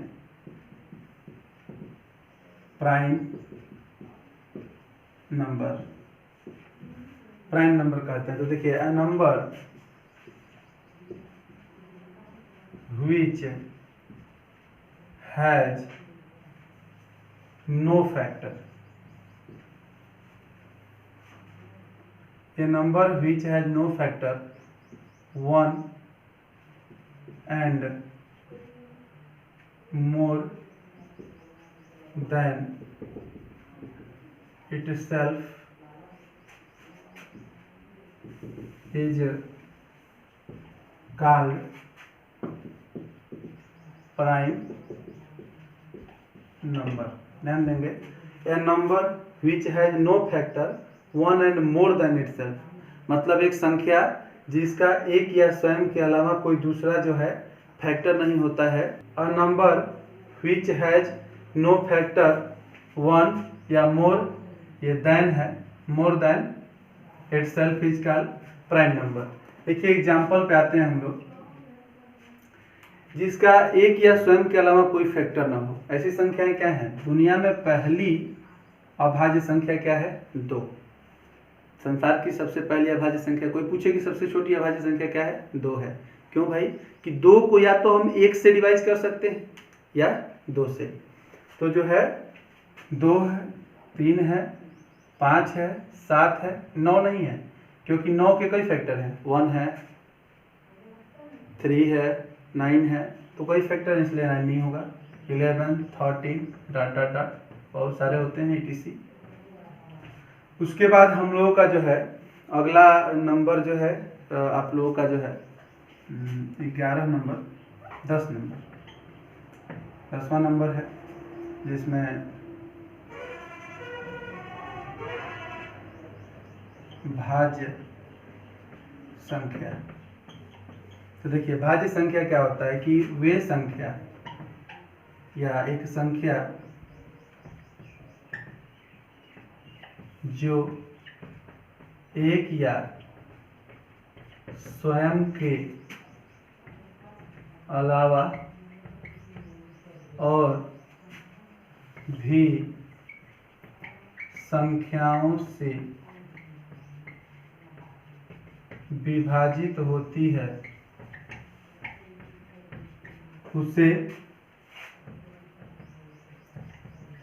प्राइम नंबर, प्राइम नंबर कहते हैं। तो देखिए a number which has no factor, a number which has no factor 1 and more than itself is called prime number। ध्यान देंगे, a number which has no factor 1 and more than itself, मतलब एक संख्या जिसका एक या स्वयं के अलावा कोई दूसरा जो है फैक्टर नहीं होता है। A number which has no factor 1 या मोर, ये देन है, more than itself is called prime number. देखिए एग्जांपल पे आते हैं हम लोग, जिसका एक या स्वयं के अलावा कोई फैक्टर ना हो। ऐसी संख्याएं क्या हैं? दुनिया में पहली अभाज्य संख्या क्या है? 2। संसार की सबसे पहली अभाज्य संख्या, कोई पूछे कि सबसे छोटी अभाज्य संख्या क्या है? 2 है। क्यों भाई? कि 2 को या तो हम 1 से डिवाइड कर सकते हैं या 2 से। तो जो है 2 है, 3 है, 5 है, 7 है, 9 नहीं है, क्योंकि 9 के कई फैक्टर हैं। 1 है, 3 है, 9 है, तो कोई फैक्टर इसलिए 9 नहीं होगा। 11, 13 डॉट डॉट डॉट बहुत सारे होते हैं etc। उसके बाद हम लोगों का जो है अगला नंबर जो है आप लोगों का जो है 11 नंबर, 10 नंबर, 10वां नंबर है, जिसमें भाज्य संख्या। तो देखिए भाज्य संख्या क्या होता है कि वे संख्या या एक संख्या जो एक या स्वयं के अलावा और भी संख्याओं से विभाजित होती है उसे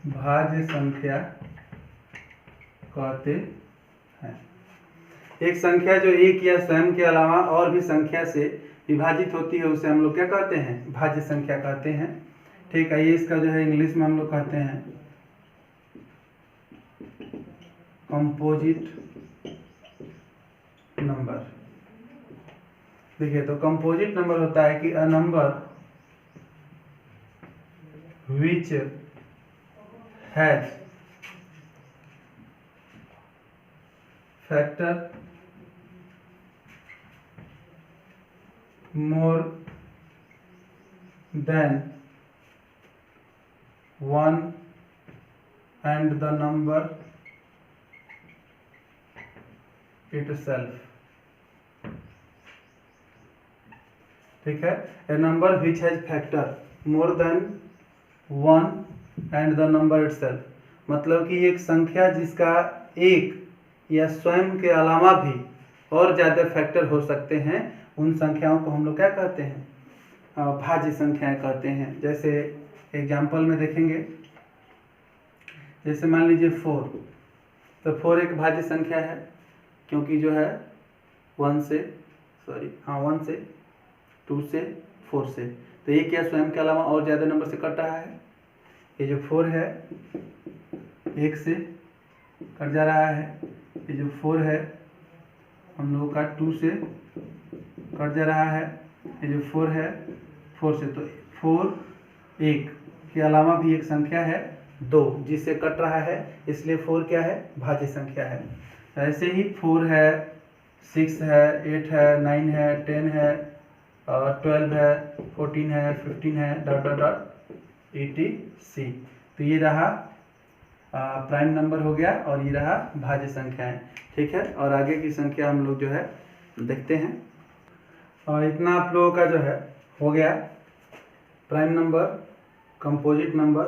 भाज्य संख्या कहते हैं। एक संख्या जो एक या स्वयं के अलावा और भी संख्या से विभाजित होती है उसे हम लोग क्या कहते हैं? भाज्य संख्या कहते हैं। ठीक है, ये इसका जो है इंग्लिश में हम लोग कहते हैं कंपोजिट नंबर। देखिए तो कंपोजिट नंबर होता है कि अ number which has factor more than 1 and the number itself। ठीक है, a number which has factor more than 1 and the number itself, मतलब कि एक संख्या जिसका एक या स्वयं के अलावा भी और ज़्यादा फैक्टर हो सकते हैं, उन संख्याओं को हम लोग क्या कहते हैं? भाज्य संख्याएं कहते हैं। जैसे एग्जाम्पल में देखेंगे, जैसे मान लीजिए 4, तो 4 एक भाज्य संख्या है, क्योंकि जो है 1 से 2 से 4 से। तो ये क्या स्वयं के अलावा और ज़्यादा नंबर से कट रहा है। ये जो 4 है 1 से कट जा रहा है, ये जो 4 है हम लोगों का 2 से कट जा रहा है, ये जो 4 है 4 से। तो 4 1 के अलावा भी एक संख्या है 2 जिससे कट रहा है, इसलिए 4 क्या है, भाज्य संख्या है। ऐसे ही 4 है, 6 है, 8 है, 9 है, 10 है, 12 है, 14 है, 15 है, डॉट डॉट डॉट etc। तो ये रहा प्राइम नंबर हो गया और ये रहा भाज्य संख्या है। ठीक है, और आगे की संख्या हम लोग जो है देखते हैं। और इतना आप लोगों का जो है हो गया प्राइम नंबर, कंपोजिट नंबर।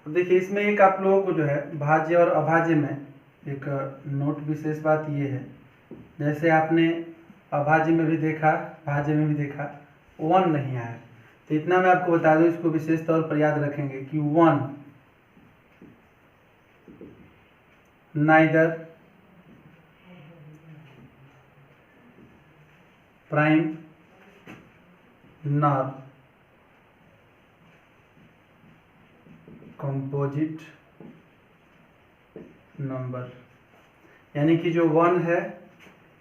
अब देखिए इसमें एक आप लोगों को जो है भाज्य और अभाज्य में एक नोट विशेष बात ये है, जैसे आपने अभाज्य में भी देखा, भाज्य में भी देखा, 1 नहीं आया। तो इतना मैं आपको बता दूं, इसको विशेष तौर पर याद रखेंगे कि 1 neither prime nor composite number. यानी कि जो 1 है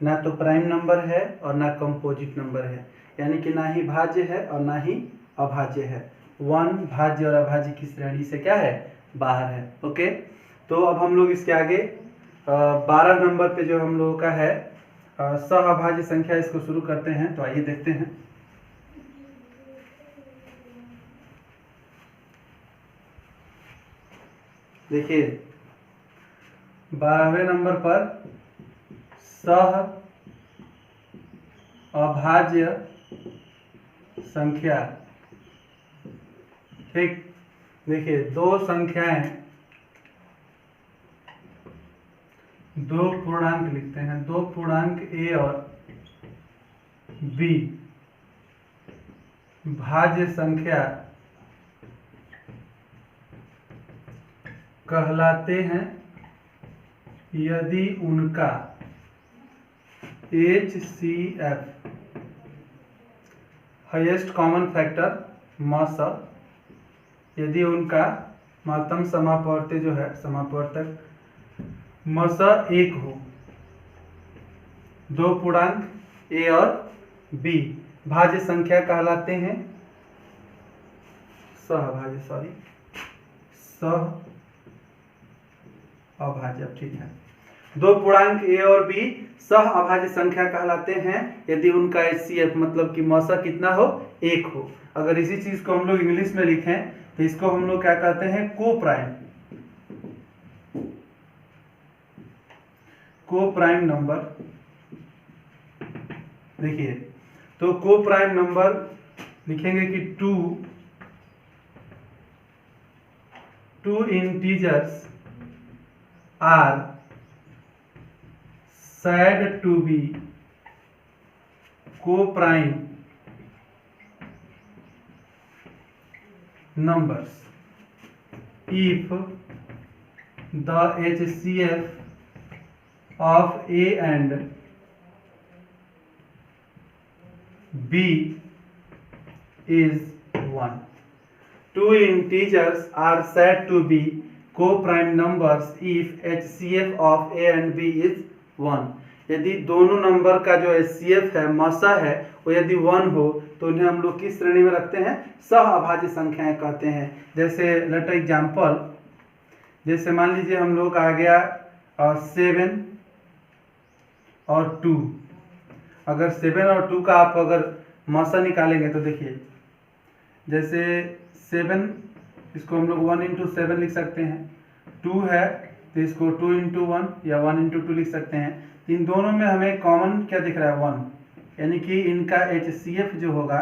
ना तो प्राइम नंबर है और ना कंपोजिट नंबर है, यानी कि ना ही भाज्य है और ना ही अभाज्य है। 1 भाज्य और अभाज्य की श्रेणी से क्या है, बाहर है। ओके, तो अब हम लोग इसके आगे 12 नंबर पे जो हम लोगों का है सहअभाज्य संख्या, इसको शुरू करते हैं। तो आइए देखते हैं। देखिए 12वें नंबर पर सहअभाज्य संख्या। ठीक, देखिए दो संख्याएं, दो पूर्णांक लिखते हैं, दो पूर्णांक a और b भाज्य संख्या कहलाते हैं यदि उनका HCF हाईएस्ट कॉमन फैक्टर मस, यदि उनका महत्तम समापवर्ती जो है समापवर्तक मस 1 हो। दो पूर्णांक a और b भाज्य संख्या कहलाते हैं सहभाज्य, सहअभाज्य। ठीक है, दो पूर्णांक a और b सहअभाज्य संख्या कहलाते हैं यदि उनका HCF मतलब कि मौसा कितना हो, 1 हो। अगर इसी चीज को हम लोग इंग्लिश में लिखें तो इसको हम लोग क्या कहते हैं, को प्राइम नंबर। देखिए तो को प्राइम नंबर लिखेंगे कि two integers are said to be co-prime numbers if the HCF of A and B is 1. Two integers are said to be co-prime numbers if HCF of A and B is 1। यदि दोनों number का जो HCF है, मसा है, वो यदि 1 हो तो उन्हें हम लोग किस श्रेणी में रखते हैं, सहअभाज्य संख्याएं कहते हैं। जैसे लेट एग्जांपल, जैसे मान लीजिए हम लोग आ गया 7 और 2। अगर 7 और 2 का आप अगर मसा निकालेंगे तो देखिए जैसे 7, इसको हम लोग 1 × 7 लिख सकते हैं, 2 है तो इसको 2 × 1 या 1 × 2 लिख सकते हैं। इन दोनों में हमें कॉमन क्या दिख रहा है, 1, यानी कि इनका HCF जो होगा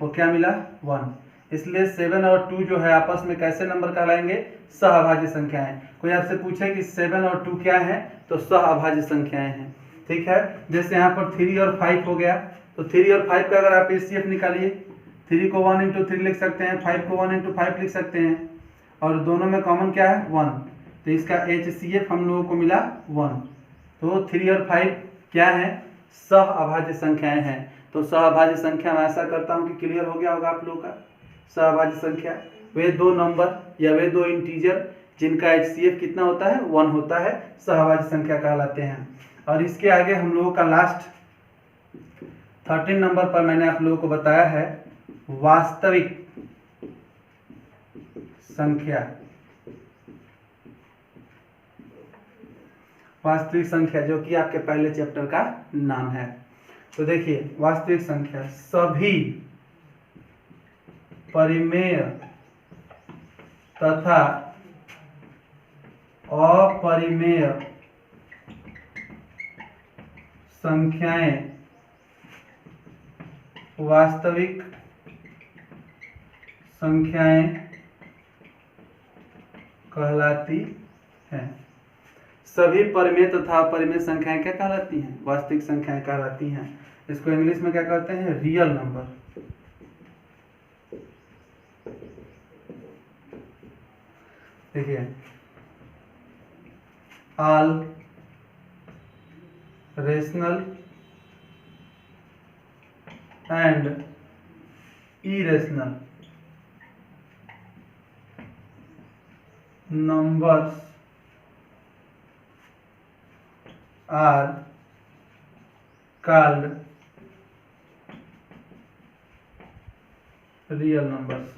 वो क्या मिला, 1। इसलिए 7 और 2 जो है आपस में कैसे नंबर कहलाएंगे, सहअभाज्य संख्याएं। कोई आपसे पूछे कि 7 और 2 क्या है, तो सहअभाज्य संख्याएं हैं। ठीक है, जैसे यहाँ पर 3 और 5 हो गया, तो 3 और 5 का अगर आप HCF निकालिए, 3 को 1 × 3 लिख सकते हैं, 5 को 1 × 5 लिख सकते हैं, और दोनों में कॉमन क्या है, 1। तो इसका HCF हम लोगों को मिला 1। तो 3 और 5 क्या है, सहअभाज्य संख्याएं हैं। तो सहभाज्य संख्या मैं ऐसा करता हूँ कि क्लियर हो गया होगा आप लोगों का। सहभाज्य संख्या वे दो नंबर या वे दो इंटीजर जिनका HCF कितना होता है 1 होता है, सहभाज्य संख्या कहलाते हैं। और इसके आगे हम लोगों का लास्ट 13 नंबर पर मैंने आप लोगों को बताया है वास्तविक संख्या। वास्तविक संख्या जो कि आपके पहले चैप्टर का नाम है। तो देखिए वास्तविक संख्या सभी परिमेय तथा अपरिमेय संख्याएं वास्तविक संख्याएं कहलाती हैं। सभी परिमेय तथा अपरिमेय संख्याएं क्या कहलाती हैं? वास्तविक संख्याएं कहलाती हैं। इसको इंग्लिश में क्या कहते हैं? Real number. देखिए all rational and irrational numbers are called real numbers.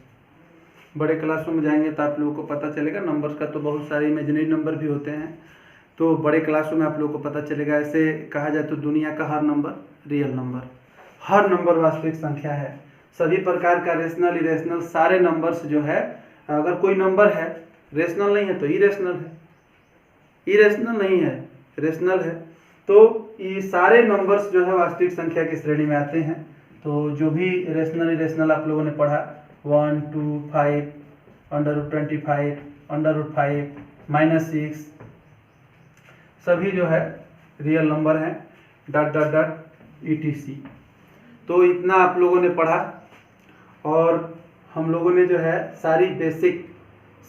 बड़े क्लासों में जाएंगे तो आप लोगों को पता चलेगा। नंबर्स का तो बहुत सारे इमेजिनरी नंबर भी होते हैं, तो बड़े क्लासों में आप लोगों को पता चलेगा। ऐसे कहा जाए तो दुनिया का हर नंबर रियल नंबर, हर नंबर वास्तविक संख्या है। सभी प्रकार का रेशनल इरेशनल सारे नंबर्स जो है, अगर कोई नंबर है रेशनल नहीं है तो इरेशनल है, इरेशनल नहीं है रेशनल है, तो ये सारे नंबर्स जो है वास्तविक संख्या की श्रेणी में आते हैं। तो जो भी रेशनल इरेशनल आप लोगों ने पढ़ा 1, 2, 5, √25, √5, -6 सभी जो है रियल नंबर हैं, ... etc। तो इतना आप लोगों ने पढ़ा और हम लोगों ने जो है सारी बेसिक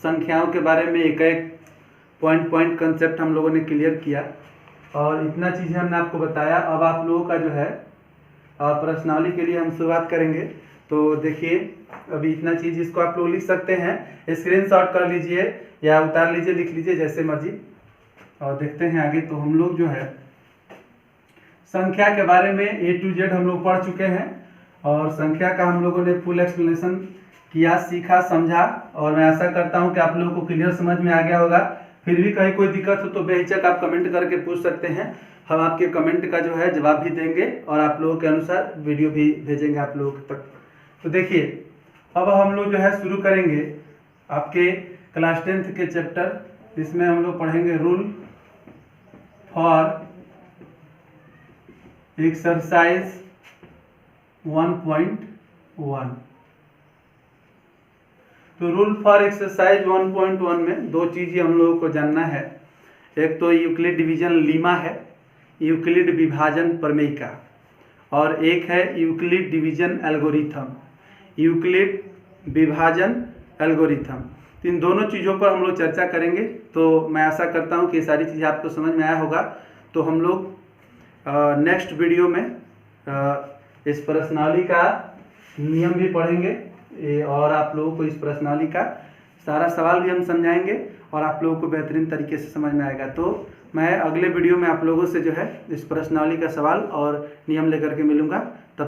संख्याओं के बारे में एक एक पॉइंट कंसेप्ट हम लोगों ने क्लियर किया और इतना चीज़ें हमने आपको बताया। अब आप लोगों का जो है प्रश्नावली के लिए हम शुरुआत करेंगे। तो देखिए अभी इतना चीज़, इसको आप लोग लिख सकते हैं, स्क्रीनशॉट कर लीजिए या उतार लीजिए, लिख लीजिए जैसे मर्जी। और देखते हैं आगे। तो हम लोग जो है संख्या के बारे में A to Z हम लोग पढ़ चुके हैं और संख्या का हम लोगों ने फुल एक्सप्लेनेशन किया, सीखा, समझा और मैं आशा करता हूं कि आप लोगों को क्लियर समझ में आ गया होगा। फिर भी कहीं कोई दिक्कत हो तो बेहिचक आप कमेंट करके पूछ सकते हैं, हम आपके कमेंट का जो है जवाब भी देंगे और आप लोगों के अनुसार वीडियो भी भेजेंगे आप लोगों तक। तो देखिए अब हम लोग जो है शुरू करेंगे आपके क्लास 10th के चैप्टर, इसमें हम लोग पढ़ेंगे रूल फॉर एक्सरसाइज 1.1। तो रूल फॉर एक्सरसाइज 1.1 में दो चीज़ें हम लोगों को जानना है। एक तो यूक्लिड डिवीजन लीमा है, यूक्लिड विभाजन प्रमेय का, और एक है यूक्लिड डिवीजन एल्गोरिथम, यूक्लिड विभाजन एल्गोरिथम। तो इन दोनों चीज़ों पर हम लोग चर्चा करेंगे। तो मैं आशा करता हूँ कि ये सारी चीज़ें आपको समझ में आया होगा। तो हम लोग नेक्स्ट वीडियो में इस प्रश्नावली का नियम भी पढ़ेंगे और आप लोगों को इस प्रश्नावली का सारा सवाल भी हम समझाएंगे और आप लोगों को बेहतरीन तरीके से समझ में आएगा। तो मैं अगले वीडियो में आप लोगों से जो है इस प्रश्नावली का सवाल और नियम लेकर के मिलूंगा। तब